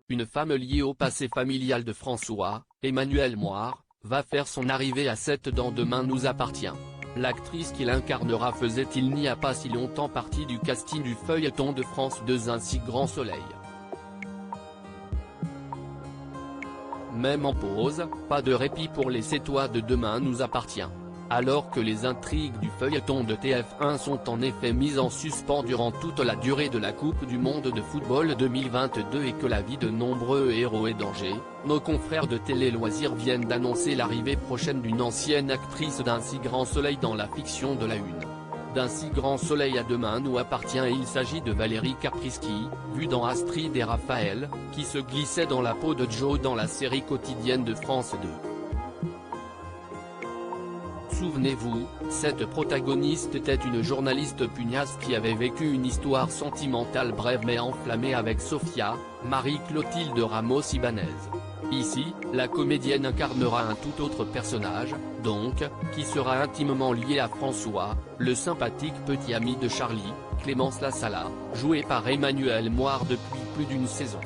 une femme liée au passé familial de François, Emmanuelle Moire, va faire son arrivée à 7 dans Demain nous appartient. L'actrice qui l'incarnera faisait il n'y a pas si longtemps partie du casting du feuilleton de France 2 Un si grand soleil. Même en pause, pas de répit pour les Sétois de Demain nous appartient. Alors que les intrigues du feuilleton de TF1 sont en effet mises en suspens durant toute la durée de la Coupe du Monde de football 2022 et que la vie de nombreux héros est danger, nos confrères de Télé Loisirs viennent d'annoncer l'arrivée prochaine d'une ancienne actrice d'Un si grand soleil dans la fiction de la Une. D'Un si grand soleil à Demain nous appartient et il s'agit de Valérie Caprisky, vue dans Astrid et Raphaël, qui se glissait dans la peau de Joe dans la série quotidienne de France 2. Souvenez-vous, cette protagoniste était une journaliste pugnace qui avait vécu une histoire sentimentale brève mais enflammée avec Sofia, Marie-Clotilde Ramos-Ibanez. Ici, la comédienne incarnera un tout autre personnage, donc, qui sera intimement lié à François, le sympathique petit ami de Charlie, Clémence Lassala, joué par Emmanuelle Moire depuis plus d'une saison.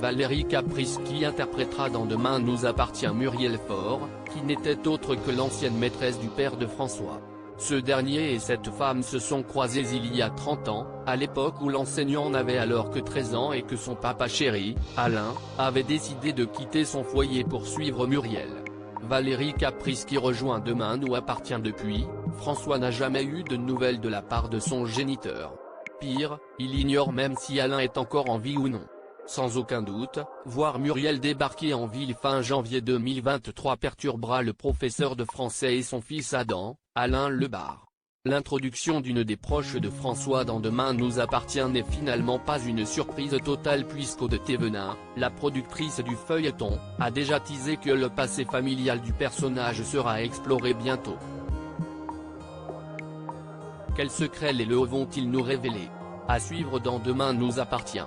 Valérie Caprisky interprétera dans Demain nous appartient Muriel Faure, qui n'était autre que l'ancienne maîtresse du père de François. Ce dernier et cette femme se sont croisés il y a 30 ans, à l'époque où l'enseignant n'avait alors que 13 ans et que son papa chéri, Alain, avait décidé de quitter son foyer pour suivre Muriel. Valérie Caprisky rejoint Demain nous appartient depuis, François n'a jamais eu de nouvelles de la part de son géniteur. Pire, il ignore même si Alain est encore en vie ou non. Sans aucun doute, voir Muriel débarquer en ville fin janvier 2023 perturbera le professeur de français et son fils Adam, Alain Lebar. L'introduction d'une des proches de François dans Demain nous appartient n'est finalement pas une surprise totale puisqu'Aude Thévenin, la productrice du feuilleton, a déjà teasé que le passé familial du personnage sera exploré bientôt. Quels secrets les LE vont-ils nous révéler? À suivre dans Demain nous appartient.